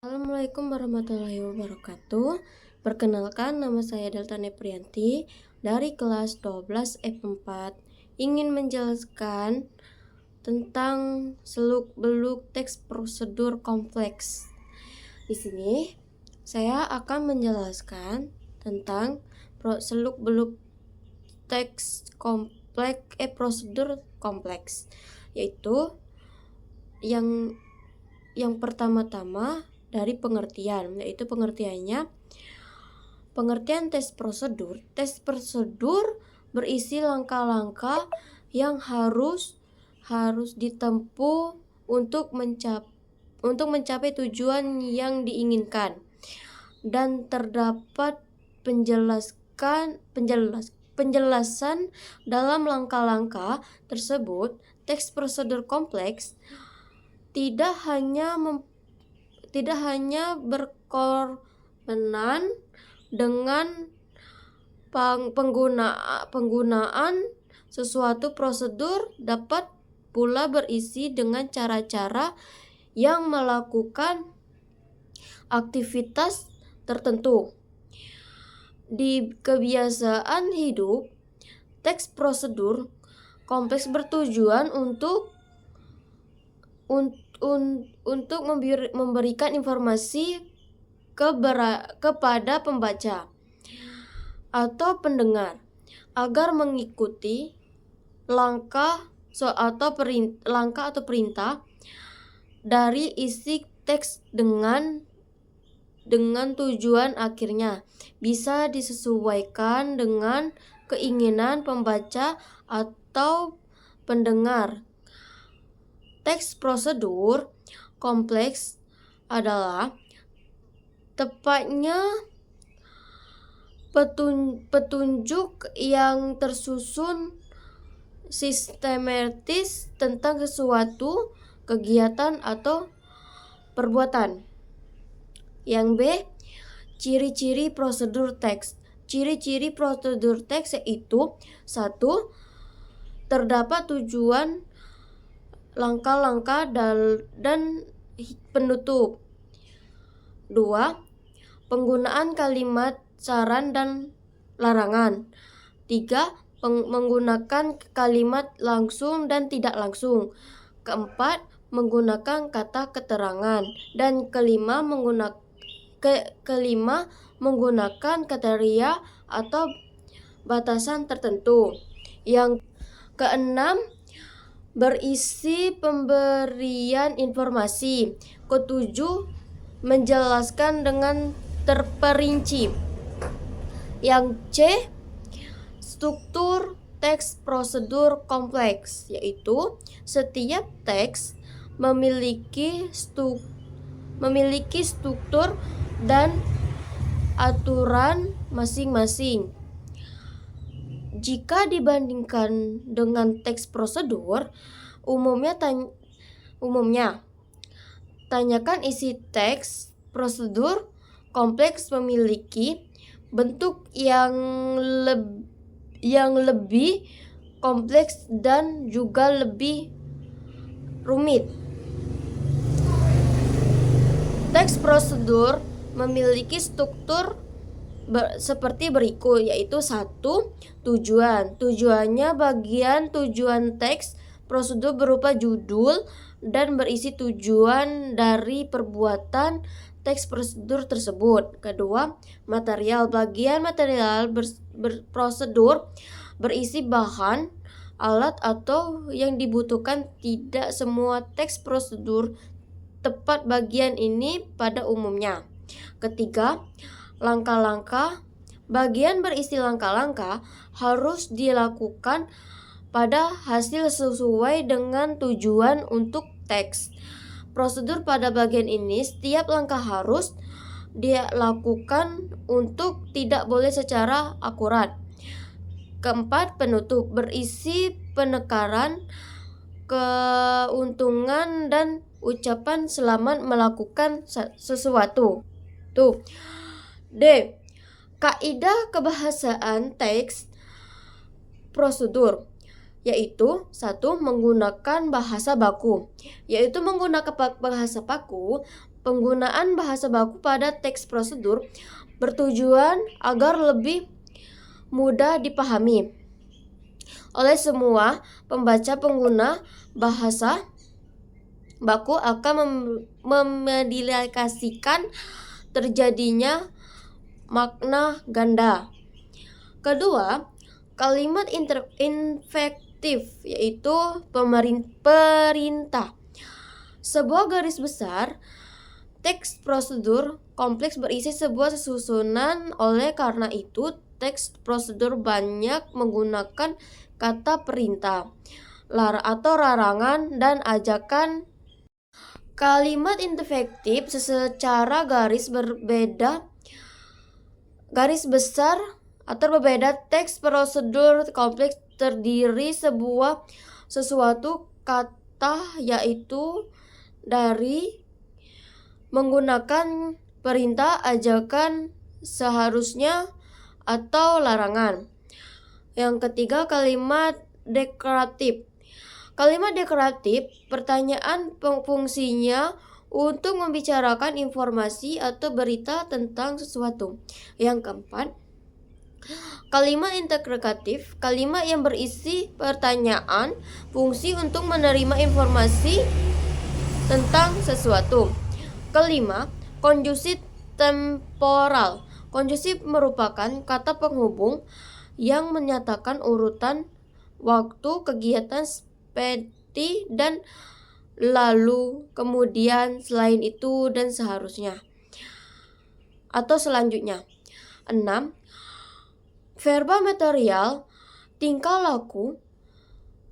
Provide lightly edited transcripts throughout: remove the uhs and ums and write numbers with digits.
Assalamualaikum warahmatullahi wabarakatuh. Perkenalkan, nama saya Delta Neprianti dari kelas 12 F4. Ingin menjelaskan tentang seluk-beluk teks prosedur kompleks. Di sini saya akan menjelaskan tentang seluk-beluk teks prosedur kompleks, yaitu yang pertama-tama dari pengertian, yaitu pengertiannya. Pengertian tes prosedur. Tes prosedur berisi langkah-langkah yang harus ditempuh untuk mencapai tujuan yang diinginkan, dan terdapat penjelasan dalam langkah-langkah tersebut. Teks prosedur kompleks tidak hanya berkorbanan dengan penggunaan sesuatu prosedur, dapat pula berisi dengan cara-cara yang melakukan aktivitas tertentu. Di kebiasaan hidup, teks prosedur kompleks bertujuan untuk memberikan informasi kepada pembaca atau pendengar agar mengikuti langkah atau perintah dari isi teks dengan tujuan akhirnya bisa disesuaikan dengan keinginan pembaca atau pendengar. Teks prosedur kompleks adalah tepatnya petunjuk yang tersusun sistematis tentang sesuatu kegiatan atau perbuatan. Yang B, ciri-ciri prosedur teks. Ciri-ciri prosedur teks yaitu: 1. Terdapat tujuan, langkah-langkah dan penutup. 2. Penggunaan kalimat saran dan larangan. 3. Menggunakan kalimat langsung dan tidak langsung. 4. Menggunakan kata keterangan. Dan kelima, menggunakan kriteria atau batasan tertentu. Yang keenam, berisi pemberian informasi. Ketujuh, menjelaskan dengan terperinci. Yang C, struktur teks prosedur kompleks, yaitu setiap teks memiliki struktur dan aturan masing-masing. Jika dibandingkan dengan teks prosedur umumnya, tanyakan isi teks prosedur kompleks memiliki bentuk yang lebih kompleks dan juga lebih rumit. Teks prosedur memiliki struktur seperti berikut, yaitu 1. Tujuan. Tujuannya, bagian tujuan teks prosedur berupa judul dan berisi tujuan dari perbuatan teks prosedur tersebut. Kedua, material. Bagian material prosedur berisi bahan, alat atau yang dibutuhkan. Tidak semua teks prosedur tepat bagian ini pada umumnya. Ketiga, langkah-langkah. Bagian berisi langkah-langkah harus dilakukan pada hasil sesuai dengan tujuan untuk teks prosedur. Pada bagian ini, setiap langkah harus dilakukan untuk tidak boleh secara akurat. Keempat, penutup. Berisi penekanan, keuntungan, dan ucapan selamat melakukan sesuatu. D. Kaidah kebahasaan teks prosedur, yaitu 1. Menggunakan bahasa baku, yaitu menggunakan bahasa baku Penggunaan bahasa baku pada teks prosedur bertujuan agar lebih mudah dipahami oleh semua pembaca. Pengguna bahasa baku akan memedikasikan terjadinya makna ganda. Kedua, kalimat infektif yaitu perintah. Sebuah garis besar teks prosedur kompleks berisi sebuah susunan. Oleh karena itu, teks prosedur banyak menggunakan kata perintah, atau larangan dan ajakan. Kalimat infektif secara garis besar atau berbeda. Teks prosedur kompleks terdiri sesuatu kata yaitu dari menggunakan perintah, ajakan, seharusnya, atau larangan. Yang ketiga, kalimat deklaratif. Kalimat deklaratif pertanyaan fungsinya untuk membicarakan informasi atau berita tentang sesuatu. Yang keempat, kalimat interrogatif. Kalimat yang berisi pertanyaan fungsi untuk menerima informasi tentang sesuatu. Kelima, konjungsi temporal. Konjungsi merupakan kata penghubung yang menyatakan urutan waktu, kegiatan seperti dan lalu, kemudian, selain itu, dan seharusnya atau selanjutnya. 6. Verbal material, tingkah laku.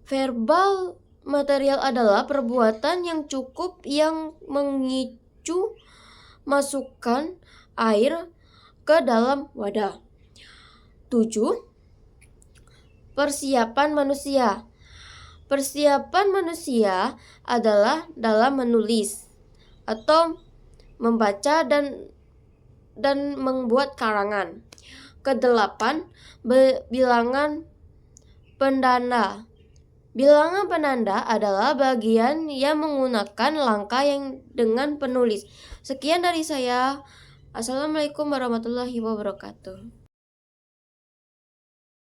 Verbal material adalah perbuatan yang cukup yang mengicu masukkan air ke dalam wadah. 7. Persiapan manusia. Persiapan manusia adalah dalam menulis atau membaca dan membuat karangan. Kedelapan, bilangan penanda. Bilangan penanda adalah bagian yang menggunakan langkah yang dengan penulis. Sekian dari saya. Assalamualaikum warahmatullahi wabarakatuh.